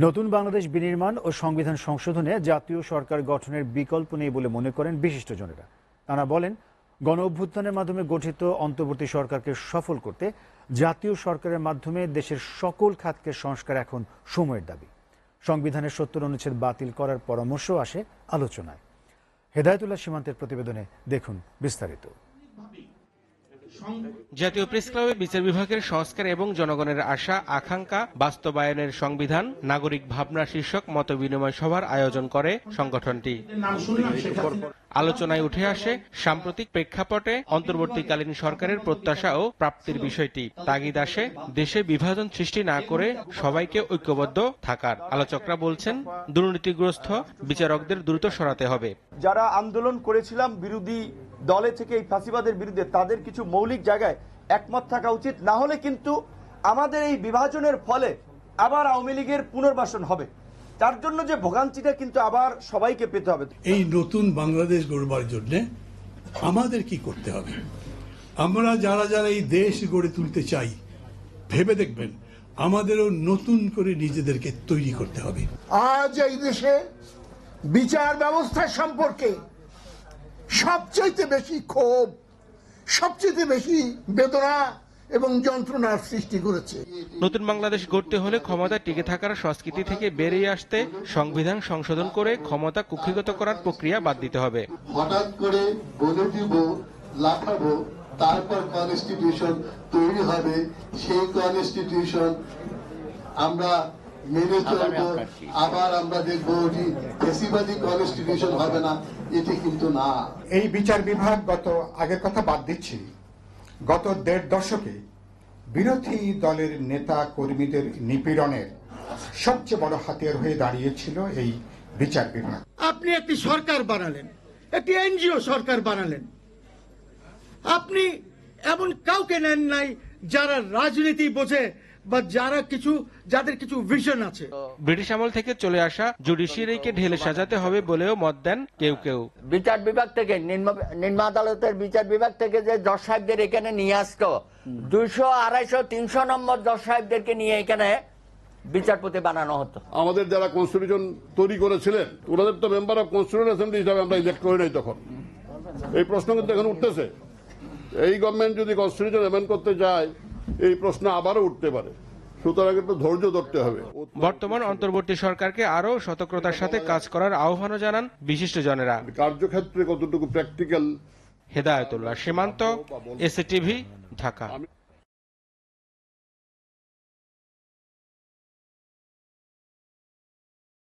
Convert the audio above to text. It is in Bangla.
নতুন বাংলাদেশ বিনির্মাণ ও সংবিধান সংশোধনে জাতীয় সরকার গঠনের বিকল্প নেই বলে মনে করেন বিশিষ্টজনেরা। তারা বলেন, গণ অভ্যুত্থানের মাধ্যমে গঠিত অন্তর্বর্তী সরকারকে সফল করতে জাতীয় সরকারের মাধ্যমে দেশের সকল খাতকে সংস্কার এখন সময়ের দাবি। সংবিধানের ৭০ অনুচ্ছেদ বাতিল করার পরামর্শ আসে আলোচনায়। হেদায়েতুল্লাহ সীমান্তের প্রতিবেদনে দেখুন বিস্তারিত। জাতীয় প্রেস ক্লাবে বিচার বিভাগের সংস্কার এবং জনগণের আশা আকাঙ্ক্ষা বাস্তবায়নের সংবিধান নাগরিক ভাবনা শীর্ষক মতবিনিময় সভার আয়োজন করে সংগঠনটি। আলোচনায় উঠে আসে সাম্প্রতিক প্রেক্ষাপটে অন্তর্বর্তীকালীন সরকারের প্রত্যাশা ও প্রাপ্তির বিষয়টি। তাগিদ আসে দেশে বিভাজন সৃষ্টি না করে সবাইকে ঐক্যবদ্ধ থাকার। আলোচকরা বলছেন, দুর্নীতিগ্রস্ত বিচারকদের দ্রুত সরাতে হবে। যারা আন্দোলন করেছিলাম বিরোধী দলে থেকে এই ফাঁসিবাদের বিরুদ্ধে, তাদের কিছু মৌলিক জায়গায় একমত থাকা উচিত, না হলে কিন্তু আমাদের এই বিভাজনের ফলে আবার আওয়ামী লীগের পুনর্বাসন হবে। তার জন্য যে ভোগান্তিটা কিন্তু আবার সবাইকে পেতে হবে। এই নতুন বাংলাদেশ গড়বার জন্য আমাদের কি করতে হবে? আমরা যারা যারা এই দেশ গড়ে তুলতে চাই, ভেবে দেখবেন আমাদেরও নতুন করে নিজেদেরকে তৈরি করতে হবে। আজ এই দেশে বিচার ব্যবস্থা সম্পর্কে সবচেয়ে বেশি ক্ষোভ, সবচেয়ে বেশি বেদনা এবং যন্ত্রণার সৃষ্টি করেছে। নতুন বাংলাদেশ গড়তে হলে ক্ষমতা টিকে থাকার সংস্কৃতি থেকে বেরিয়ে আসতে সংবিধান সংশোধন করে ক্ষমতা কুক্ষিগত করার প্রক্রিয়া বাদ দিতে হবে। হঠাৎ করে বলে দিব, লাফাবো, তারপর কনস্টিটিউশন তৈরি হবে, সেই কনস্টিটিউশন আমরা মেনে চলবো, আবার আমরা দেখবো ফ্যাসিবাদী কনস্টিটিউশন হবে না, এটি কিন্তু না। এই বিচার বিভাগ আগের কথা বাদ দিচ্ছি, গত ১.৫ দশকে বিরোধী দলের নেতা কর্মীদের নিপীড়নের সবচেয়ে বড় হাতিয়ার হয়ে দাঁড়িয়েছিল এই বিচার বিভাগ। আপনি একটি সরকার বানালেন, একটি এনজিও সরকার বানালেন, আপনি এমন কাউকে নেন নাই যারা রাজনীতি বোঝে বা যাদের কিছু ভিশন আছে। ব্রিটিশ আমল থেকে চলে আসা জুডিশিয়ারিকে ঢেলে সাজাতে হবে বলেও মত দেন কেউ কেউ। বিচার বিভাগ থেকে নিম্ন আদালতের বিচার বিভাগ থেকে যে জজ সাহেবদের এখানে নিয়ে আসতো, ২০০, ২৫০, ৩০০ নম্বর জজ সাহেবদেরকে নিয়ে এখানে বিচারপতি বানানো হতো। আমাদের যারা কনস্টিটিউশন তৈরি করেছিলেন, ওনাদের তো মেম্বার অফ কনস্টিটিউশন অ্যাসেম্বলি হিসাবে আমরা ইলেক্ট করি নাই তখন। এই প্রশ্ন কিন্তু এখন উঠতেছে, এই গভর্নমেন্ট যদি কনস্টিটিউশন অ্যামেন্ড করতে যায়, এই প্রশ্ন আবারও উঠতে পারে। সুতরাং একটু ধৈর্য ধরতে হবে। বর্তমান অন্তর্বর্তী সরকারকে আরো সতর্কতার সাথে কাজ করার আহ্বানও জানান বিশিষ্টজনেরা। কার্যক্ষেত্রে কতটুকু প্র্যাকটিক্যাল। হেদায়েতুল্লাহ সীমান্ত, এসএটিভি, ঢাকা।